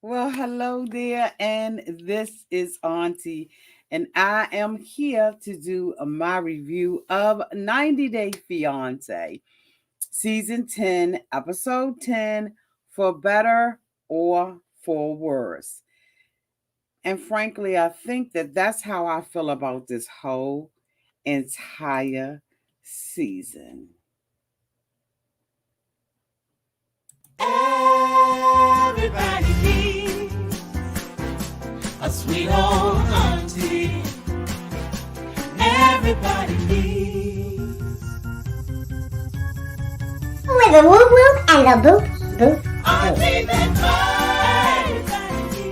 Well, hello there, and this is Auntie, and I am here to do my review of 90 Day Fiance, Season 10, Episode 10, For Better or For Worse. And frankly, I think that that's how I feel about this whole entire season. Everybody needs a sweet old auntie. Everybody needs with a whoop whoop and a boop boop auntie boop. that everybody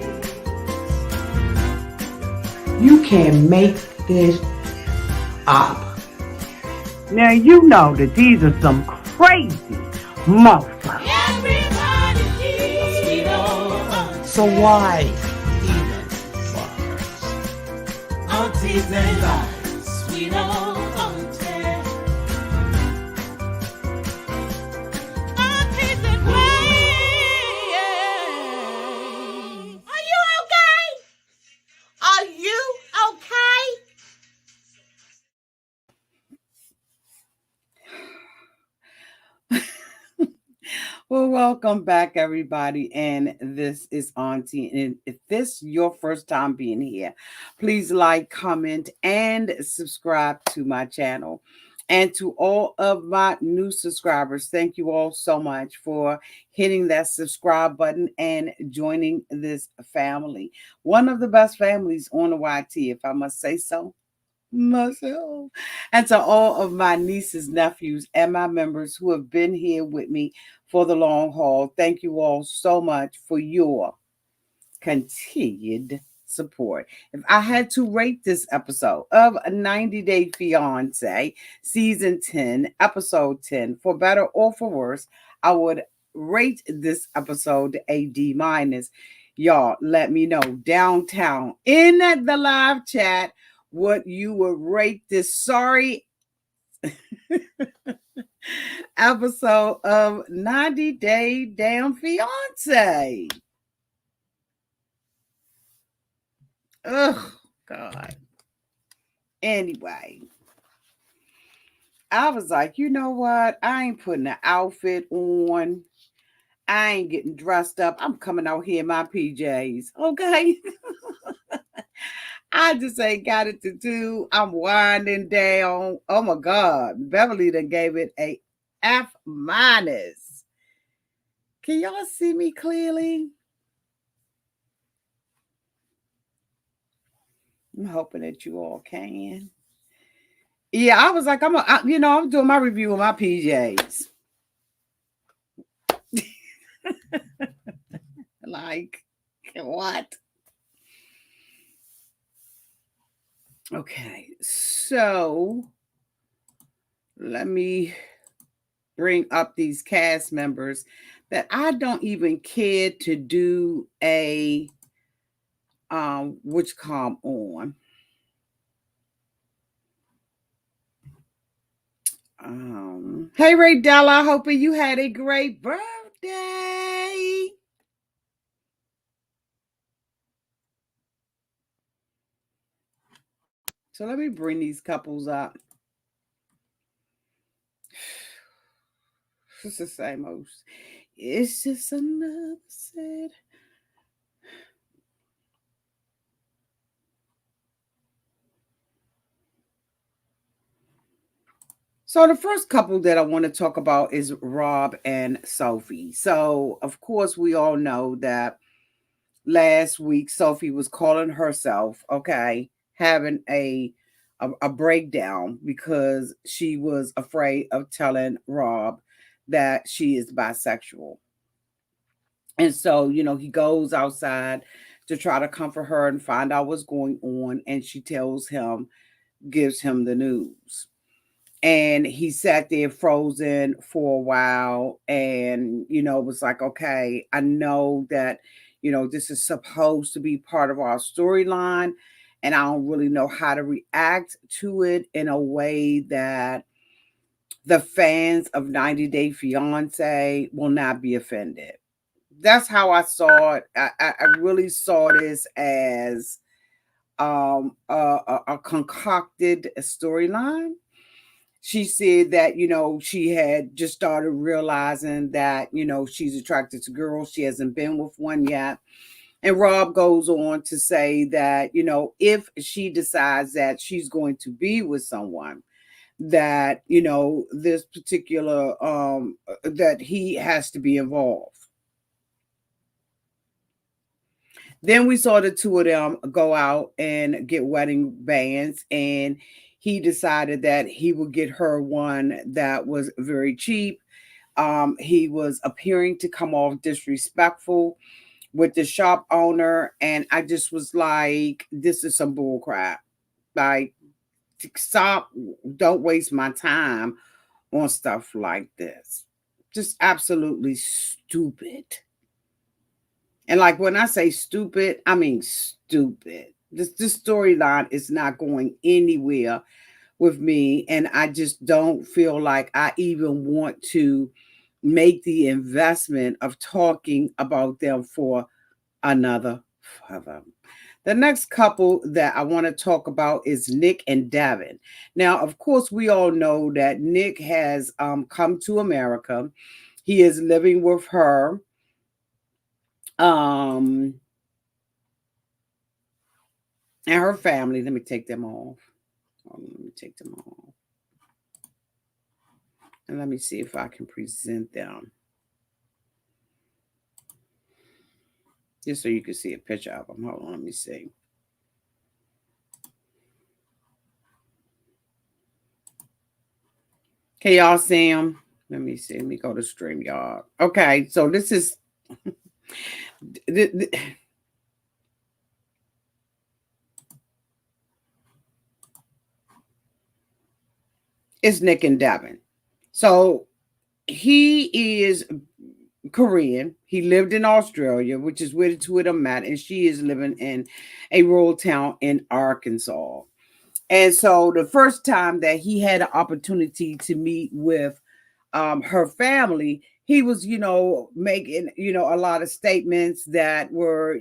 needs. You can't make this up. Now you know that these are some crazy motherfuckers. Everybody needs a sweet old auntie. So why even bother? Aunties and lives, sweet old auntie. Aunties and ways. Are you okay? Are you okay? Well, welcome back, everybody. And this is Auntie. And if this is your first time being here, please like, comment, and subscribe to my channel. And to all of my new subscribers, thank you all so much for hitting that subscribe button and joining this family. One of the best families on the YT, if I must say so myself. And to all of my nieces, nephews, and my members who have been here with me for the long haul, thank you all so much for your continued support. If I had to rate this episode of 90 Day Fiance, Season 10, Episode 10, for better or for worse, I would rate this episode a D minus. Y'all, let me know downtown in the live chat what you would rate this sorry episode of 90 Day Damn Fiance. Oh, God. Anyway, I was like, you know what? I ain't putting an outfit on. I ain't getting dressed up. I'm coming out here in my PJs. Okay. I just ain't got it to do. I'm winding down. Oh my God. Beverly done gave it a F minus. Can y'all see me clearly? I'm hoping that you all can. Yeah, I was like, I'm doing my review of my PJs. Like, what? Okay, so let me bring up these cast members that I don't even care to do a which come on. Hey Ray Della, hoping you had a great birthday. So let me bring these couples up. It's the same old. It's just another set. So the first couple that I want to talk about is Rob and Sophie. So of course we all know that last week Sophie was calling herself, okay, having a breakdown because she was afraid of telling Rob that she is bisexual. And so, he goes outside to try to comfort her and find out what's going on. And she tells him, gives him the news. And he sat there frozen for a while and, was like, okay, I know that, this is supposed to be part of our storyline. And I don't really know how to react to it in a way that the fans of 90 Day Fiance will not be offended. That's how I saw it. I really saw this as a concocted storyline. She said that, she had just started realizing that, she's attracted to girls. She hasn't been with one yet. And Rob goes on to say that, if she decides that she's going to be with someone, that, this particular, that he has to be involved. Then we saw the two of them go out and get wedding bands, and he decided that he would get her one that was very cheap. He was appearing to come off disrespectful with the shop owner, and I just was like, this is some bull crap. Like, stop, don't waste my time on stuff like this. Just absolutely stupid. And like when I say stupid, I mean stupid. This storyline is not going anywhere with me, and I just don't feel like I even want to make the investment of talking about them for another father. The next couple that I want to talk about is Nick and Devin. Now, of course, we all know that Nick has come to America. He is living with her. And her family. Let me take them off. Let me take them off. And let me see if I can present them. Just so you can see a picture of them. Hold on, let me see. Can y'all see them? Let me see. Let me go to StreamYard. Okay, so this is... It's Nick and Devin. So he is Korean. He lived in Australia, which is where the two of them met, and she is living in a rural town in Arkansas. And so the first time that he had an opportunity to meet with her family, he was, making, a lot of statements that were,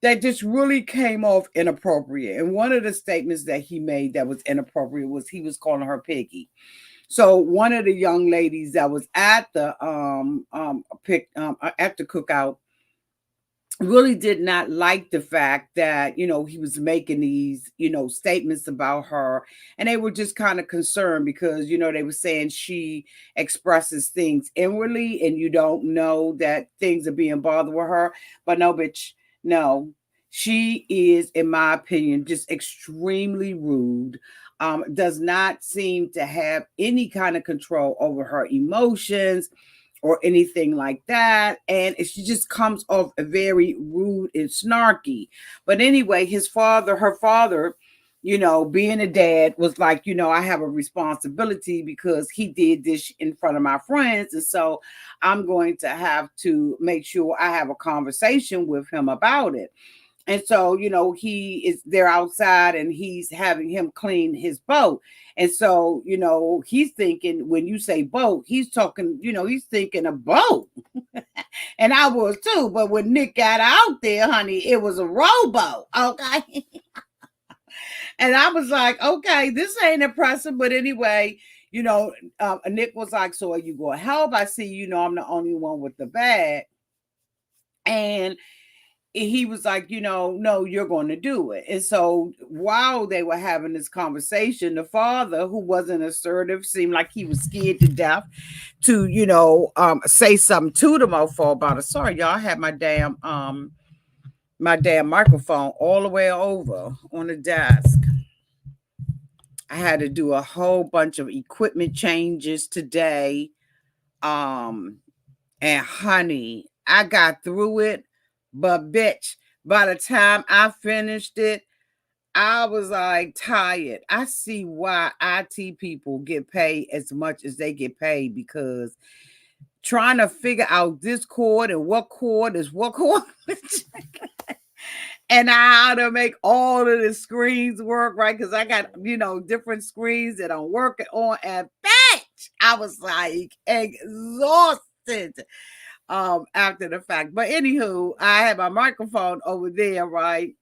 that just really came off inappropriate. And one of the statements that he made that was inappropriate was he was calling her Piggy. So one of the young ladies that was at the at the cookout really did not like the fact that he was making these statements about her, and they were just kind of concerned because they were saying she expresses things inwardly and you don't know that things are being bothered with her. But no, bitch, no, she is, in my opinion, just extremely rude. Does not seem to have any kind of control over her emotions or anything like that. And she just comes off very rude and snarky. But anyway, her father, being a dad, was like, I have a responsibility because he did this in front of my friends. And so I'm going to have to make sure I have a conversation with him about it. And so, they're outside and he's having him clean his boat. And so, he's thinking, when you say boat, he's talking, he's thinking a boat. And I was too. But when Nick got out there, honey, it was a rowboat. Okay. And I was like, okay, this ain't impressive. But anyway, Nick was like, so are you going to help? I see, I'm the only one with the bag. And he was like, no, you're going to do it. And so while they were having this conversation, the father, who wasn't assertive, seemed like he was scared to death to, say something to the mofo about it. Sorry, y'all, I had my damn microphone all the way over on the desk. I had to do a whole bunch of equipment changes today. And honey, I got through it. But bitch, by the time I finished it, I was like tired. I see why IT people get paid as much as they get paid, because trying to figure out this cord and what cord is what cord and how to make all of the screens work, right? Because I got, different screens that I'm working on. And bitch, I was like exhausted. attention after the fact. But anywho, I had my microphone over there, right?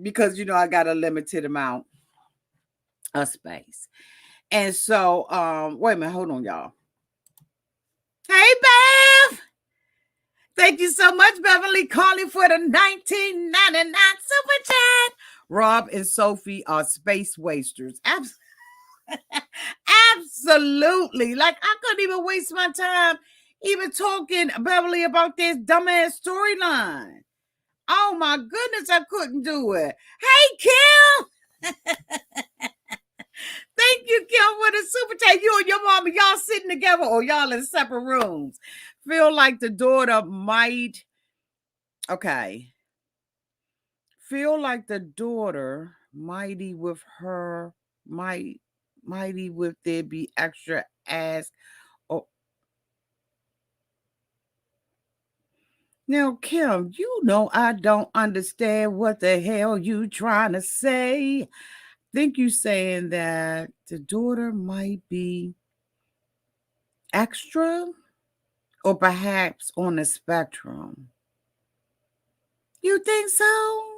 Because I got a limited amount of space. And so wait a minute, hold on, y'all. Hey, Bev. Thank you so much, Beverly, calling for the 1999 Super Chat. Rob and Sophie are space wasters. Absolutely. Like, I couldn't even waste my time even talking, Beverly, about this dumbass storyline. Oh, my goodness, I couldn't do it. Hey, Kim. Thank you, Kim, for the super chat. You and your mama, y'all sitting together or y'all in separate rooms. Feel like the daughter might... Okay. Feel like the daughter mighty with her, mighty with there be extra ask. Oh. Now, Kim, I don't understand what the hell you trying to say. Think you saying that the daughter might be extra or perhaps on the spectrum? You think so?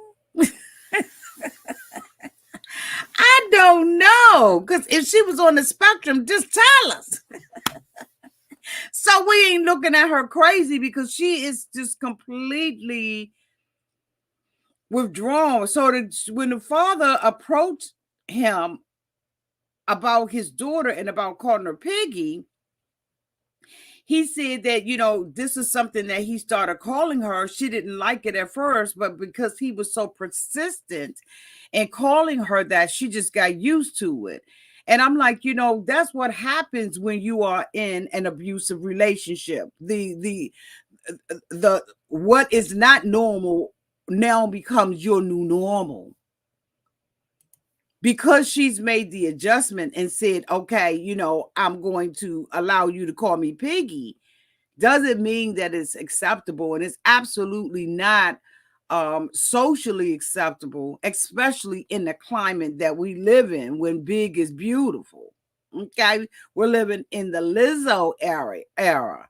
I don't know. Because if she was on the spectrum, just tell us. So we ain't looking at her crazy because she is just completely withdrawn. So when the father approached him about his daughter and about calling her Piggy, he said that, this is something that he started calling her. She didn't like it at first, but because he was so persistent in calling her that, she just got used to it. And I'm like, that's what happens when you are in an abusive relationship. The what is not normal now becomes your new normal. Because she's made the adjustment and said, okay, I'm going to allow you to call me Piggy, doesn't mean that it's acceptable. And it's absolutely not socially acceptable, especially in the climate that we live in when big is beautiful. Okay. We're living in the Lizzo era.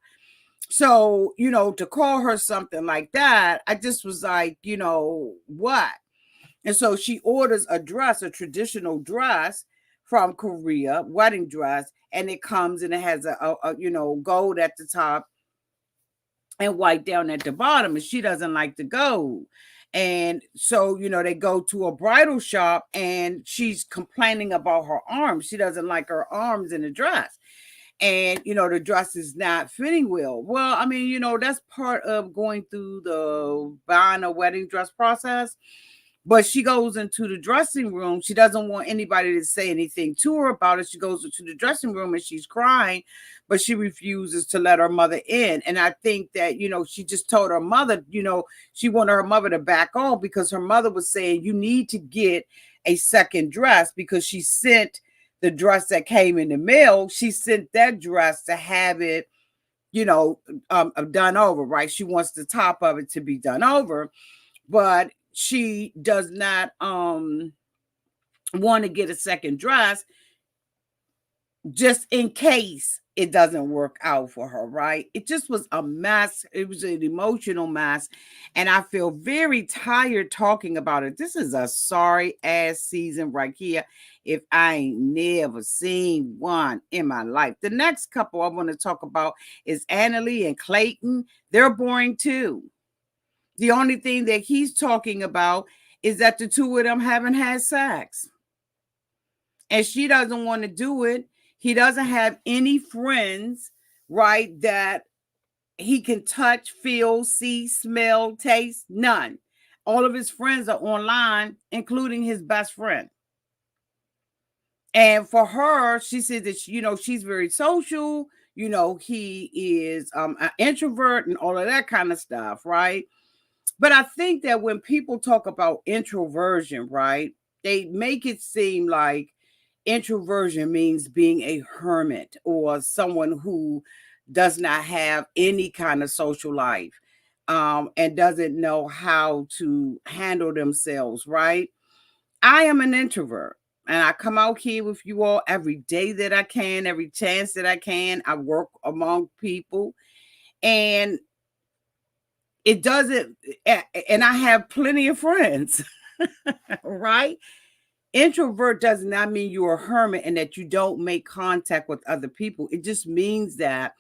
So, to call her something like that, I just was like, what? And so she orders a dress, a traditional dress from Korea, wedding dress, and it comes and it has a gold at the top and white down at the bottom, and she doesn't like the gold. And so, they go to a bridal shop and she's complaining about her arms. She doesn't like her arms in the dress. And, the dress is not fitting well. Well, I mean, that's part of going through the buying a wedding dress process. But she goes into the dressing room. She doesn't want anybody to say anything to her about it. She goes into the dressing room and she's crying, but she refuses to let her mother in. And I think that, she just told her mother, she wanted her mother to back off because her mother was saying, you need to get a second dress because she sent the dress that came in the mail. She sent that dress to have it, done over, right? She wants the top of it to be done over, but she does not want to get a second dress just in case it doesn't work out for her, right? It just was a mess. It was an emotional mess. And I feel very tired talking about it. This is a sorry ass season right here. If I ain't never seen one in my life. The next couple I want to talk about is Annalie and Clayton. They're boring too. The only thing that he's talking about is that the two of them haven't had sex. And she doesn't want to do it. He doesn't have any friends, right, that he can touch, feel, see, smell, taste. None. All of his friends are online, including his best friend. And for her, she said that, she's very social. He is an introvert and all of that kind of stuff, right? But I think that when people talk about introversion, right, they make it seem like introversion means being a hermit or someone who does not have any kind of social life and doesn't know how to handle themselves, right? I am an introvert. And I come out here with you all every day that I can, every chance that I can. I work among people, and it doesn't, and I have plenty of friends, right? Introvert does not mean you're a hermit and that you don't make contact with other people. It just means that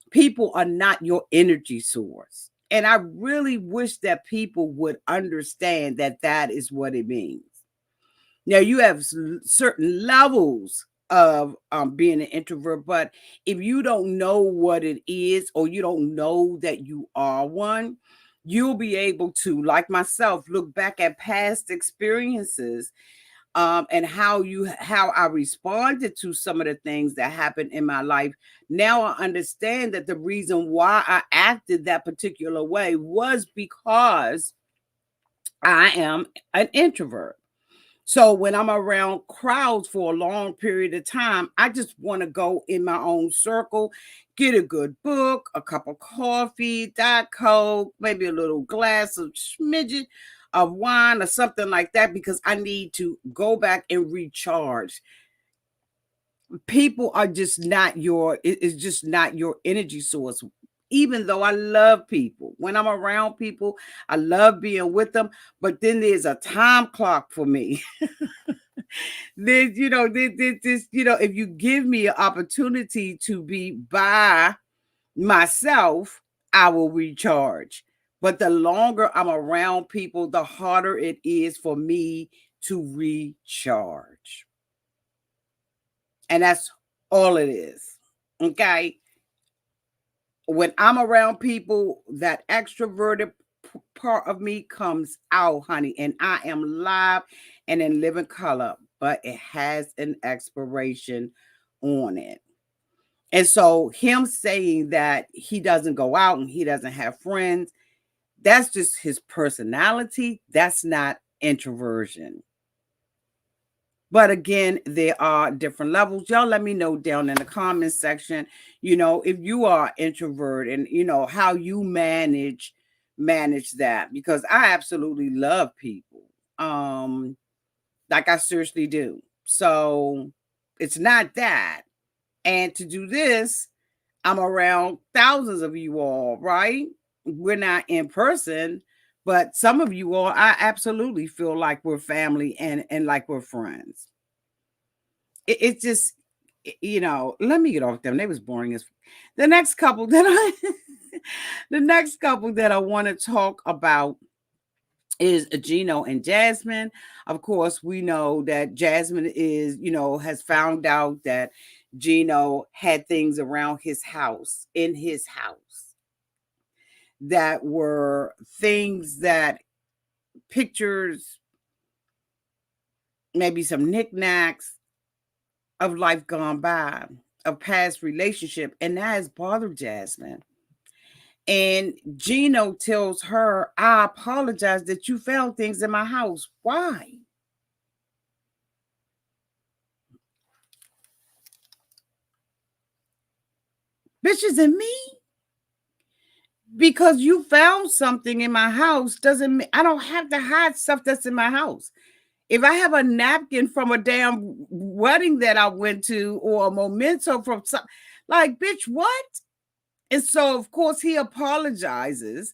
people are not your energy source. And I really wish that people would understand that that is what it means. Now, you have certain levels of being an introvert, but if you don't know what it is, or you don't know that you are one, you'll be able to, like myself, look back at past experiences, and how I responded to some of the things that happened in my life. Now I understand that the reason why I acted that particular way was because I am an introvert. So when I'm around crowds for a long period of time, I just want to go in my own circle, get a good book, a cup of coffee, Diet Coke, maybe a little glass of smidget of wine or something like that, because I need to go back and recharge. People are just not it's just not your energy source. Even though I love people, when I'm around people, I love being with them, but then there's a time clock for me. If you give me an opportunity to be by myself, I will recharge. But the longer I'm around people, the harder it is for me to recharge. And that's all it is. Okay. When I'm around people, that extroverted part of me comes out, honey, and I am live and in living color, but it has an expiration on it. And so him saying that he doesn't go out and he doesn't have friends, that's just his personality. That's not introversion. But again, there are different levels. Y'all let me know down in the comments section, if you are introvert, and how you manage that, because I absolutely love people. Like I seriously do. So it's not that. And to do this, I'm around thousands of you all, right? We're not in person, but some of you all, I absolutely feel like we're family and like we're friends. It's just, let me get off them. They was boring as the next couple that the next couple that I want to talk about is Gino and Jasmine. Of course, we know that Jasmine has found out that Gino had things around his house, in his house, that were things that pictures, maybe some knickknacks of life gone by, of past relationship, and that has bothered Jasmine. And Gino tells her, I apologize that you found things in my house. Why? Bitches and me? Because you found something in my house doesn't mean I don't have to hide stuff that's in my house. If I have a napkin from a damn wedding that I went to, or a memento from some, like, bitch, what? And so, of course, he apologizes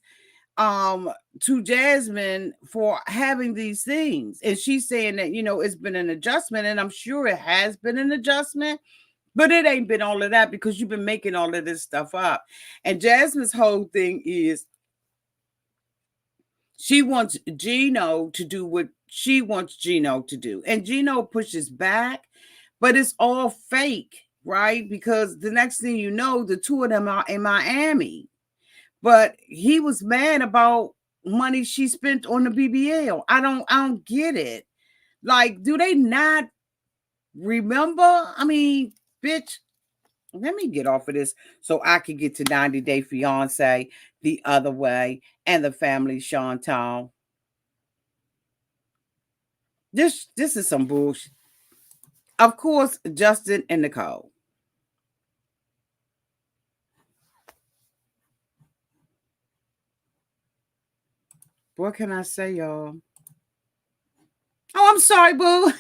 to Jasmine for having these things. And she's saying that, it's been an adjustment. And I'm sure it has been an adjustment, but it ain't been all of that because you've been making all of this stuff up. And Jasmine's whole thing is she wants Gino to do what she wants Gino to do. And Gino pushes back, but it's all fake, right? Because the next thing you know, the two of them are in Miami. But he was mad about money she spent on the BBL. I don't get it. Like, do they not remember? I mean, bitch, let me get off of this so I can get to 90 Day Fiance the other way and the family Chantal. This is some bullshit. Of course, Justin and Nicole. What can I say, y'all? Oh, I'm sorry, boo.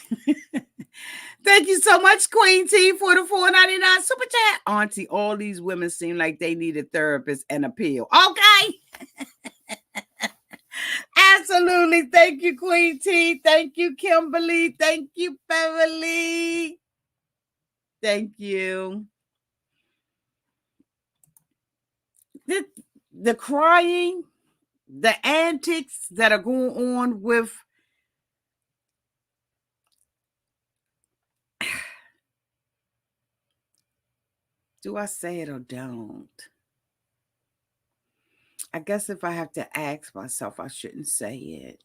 Thank you so much, Queen T, for the $4.99 super chat. Auntie, all these women seem like they need a therapist and a pill. Okay. Absolutely. Thank you, Queen T. Thank you, Kimberly. Thank you, Beverly. Thank you. The crying, the antics that are going on with do I say it or don't? I guess if I have to ask myself, I shouldn't say it.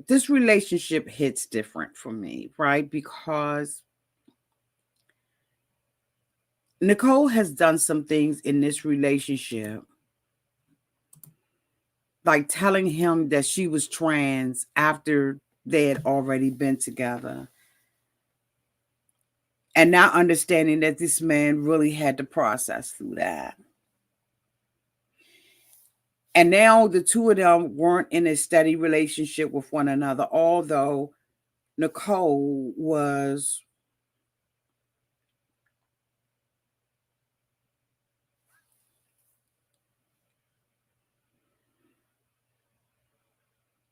This relationship hits different for me, right? Because Nicole has done some things in this relationship, like telling him that she was trans after they had already been together. And now understanding that this man really had to process through that. And now the two of them weren't in a steady relationship with one another, although Nicole was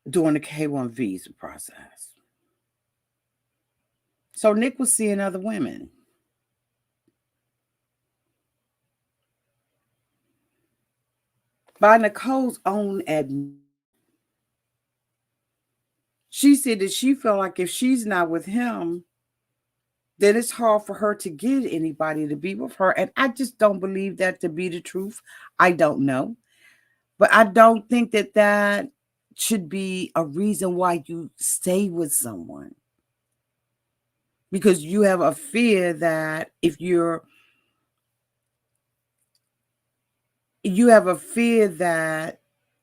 doing the K1 visa process. So Nick was seeing other women. By Nicole's own admission, she said that she felt like if she's not with him, then it's hard for her to get anybody to be with her. And I just don't believe that to be the truth. I don't know. But I don't think that that should be a reason why you stay with someone. Because you have a fear that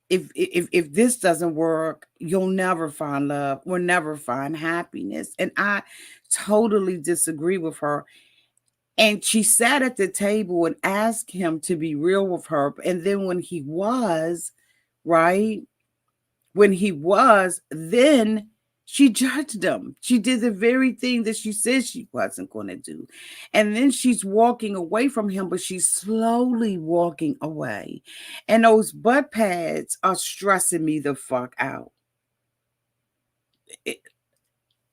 if this doesn't work, you'll never find love, will never find happiness. And I totally disagree with her. And she sat at the table and asked him to be real with her. And then when he was, right? When he was, then she judged him. She did the very thing that she said she wasn't going to do. And then she's walking away from him, but she's slowly walking away. And those butt pads are stressing me the fuck out.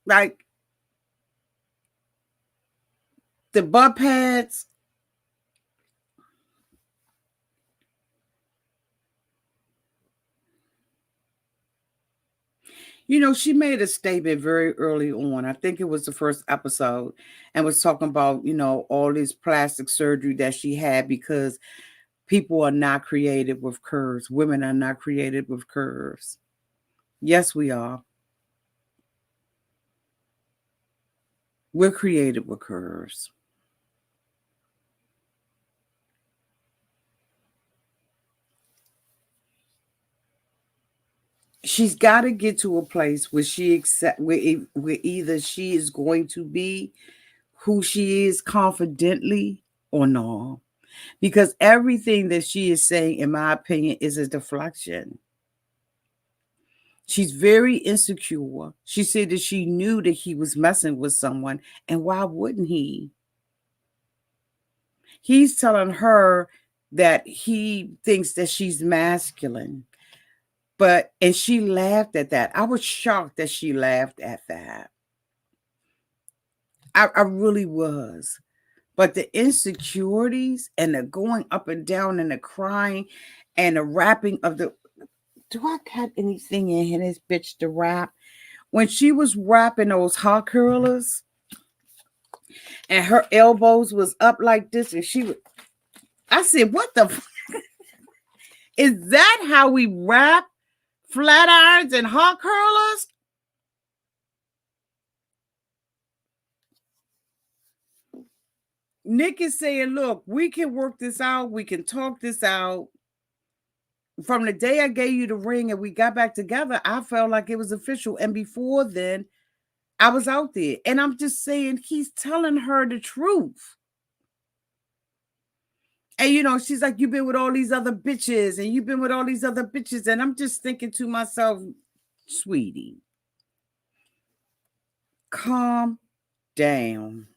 Like the butt pads. You know, she made a statement very early on. I think it was the first episode, and was talking about, all this plastic surgery that she had because people are not created with curves. Women are not created with curves. Yes, we are. We're created with curves. She's got to get to a place where where either she is going to be who she is confidently or no. Because everything that she is saying, in my opinion, is a deflection. She's very insecure. She said that she knew that he was messing with someone, and why wouldn't he? He's telling her that he thinks that she's masculine. And she laughed at that. I was shocked that she laughed at that. I really was. But the insecurities and the going up and down and the crying and the rapping of the... Do I have anything in here, this bitch, to rap? When she was rapping those hot curlers and her elbows was up like this and I said, what the is that how we rap? Flat irons and hot curlers? Nick is saying, look, we can work this out. We can talk this out. From the day I gave you the ring and we got back together, I felt like it was official. And before then, I was out there. And I'm just saying, he's telling her the truth. And you know, she's like, you've been with all these other bitches, and you've been with all these other bitches. And I'm just thinking to myself, sweetie, calm down.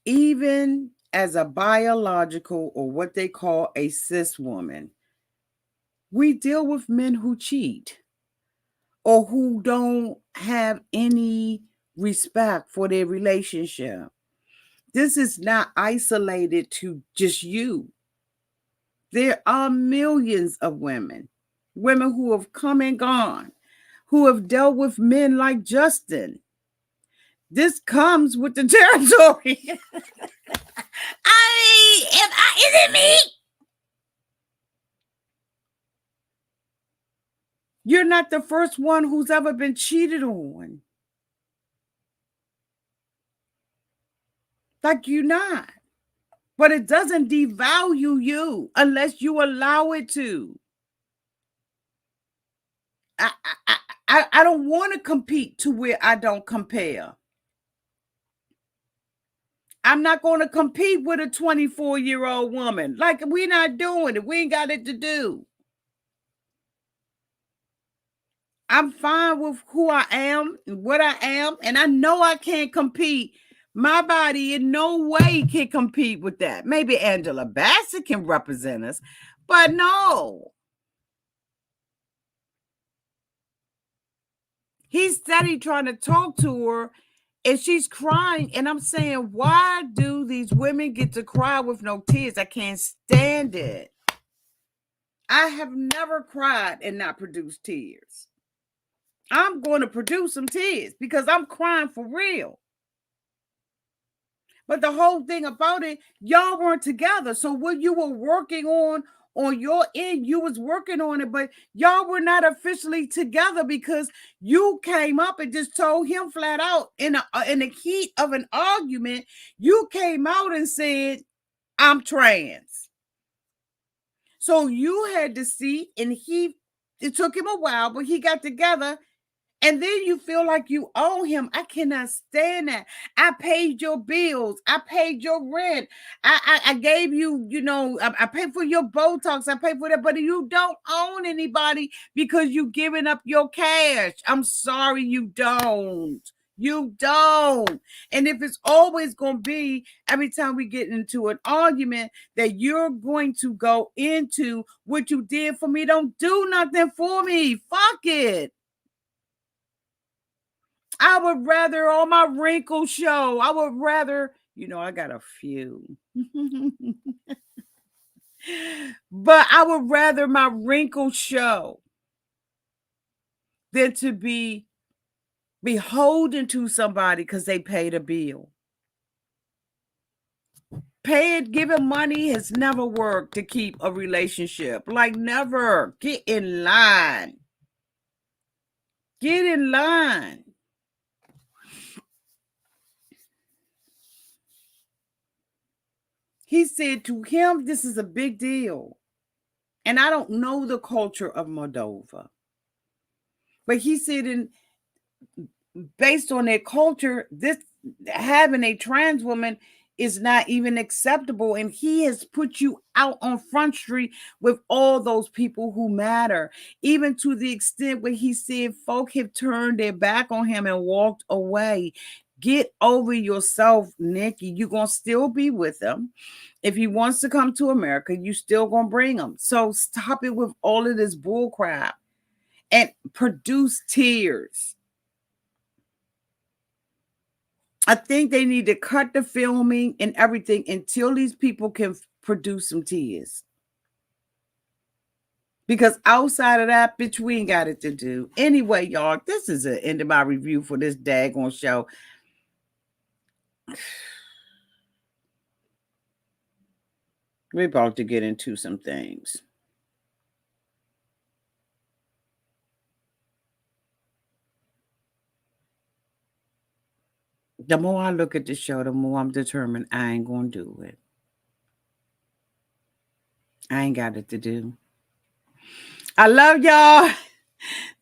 Even as a biological, or what they call a cis woman, we deal with men who cheat or who don't have any respect for their relationship. This is not isolated to just you. There are millions of women who have come and gone, who have dealt with men like Justin. This comes with the territory. Is it me? You're not the first one who's ever been cheated on. Like, you're not. But it doesn't devalue you unless you allow it to. I don't want to compete to where I don't compare. I'm not going to compete with a 24-year-old woman. Like, we're not doing it. We ain't got it to do. I'm fine with who I am and what I am. And I know I can't compete. My body in no way can compete with that. Maybe Angela Bassett can represent us, but no. He's steady trying to talk to her, and she's crying. And I'm saying, why do these women get to cry with no tears? I can't stand it. I have never cried and not produced tears. I'm going to produce some tears because I'm crying for real. But the whole thing about it, y'all weren't together. So what you were working on your end, you was working on it, but y'all were not officially together because you came up and just told him flat out in the heat of an argument. You came out and said, I'm trans. So you had to see, and it took him a while, but he got together. And then you feel like you owe him. I cannot stand that. I paid your bills. I paid your rent. I gave you, I paid for your Botox. I paid for that. But you don't own anybody because you giving up your cash. I'm sorry, you don't. You don't. And if it's always going to be every time we get into an argument that you're going to go into what you did for me, don't do nothing for me. Fuck it. I would rather all my wrinkles show. I would rather, I got a few. But I would rather my wrinkles show than to be beholden to somebody because they paid a bill. Giving money has never worked to keep a relationship. Like, never. Get in line. Get in line. He said to him, this is a big deal. And I don't know the culture of Moldova. But he said, based on their culture, this having a trans woman is not even acceptable. And he has put you out on Front Street with all those people who matter. Even to the extent where he said folk have turned their back on him and walked away. Get over yourself, Nikki. You're going to still be with him. If he wants to come to America, you still going to bring him. So stop it with all of this bull crap and produce tears. I think they need to cut the filming and everything until these people can produce some tears. Because outside of that, bitch, we ain't got it to do. Anyway, y'all, this is the end of my review for this daggone show. We're about to get into some things. The more I look at the show, the more I'm determined I ain't going to do it. I ain't got it to do. I love y'all.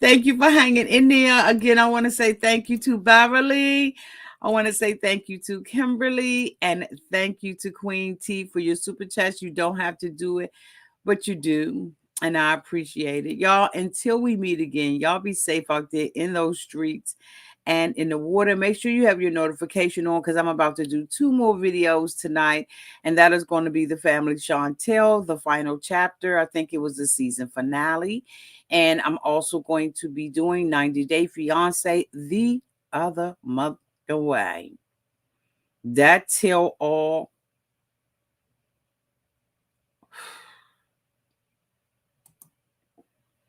Thank you for hanging in there. Again, I want to say thank you to Beverly. I want to say thank you to Kimberly and thank you to Queen T for your super chats. You don't have to do it, but you do. And I appreciate it. Y'all, until we meet again, y'all be safe out there in those streets and in the water. Make sure you have your notification on because I'm about to do 2 more videos tonight. And that is going to be the Family Chantel, the final chapter. I think it was the season finale. And I'm also going to be doing 90 Day Fiance, the other month away. That till all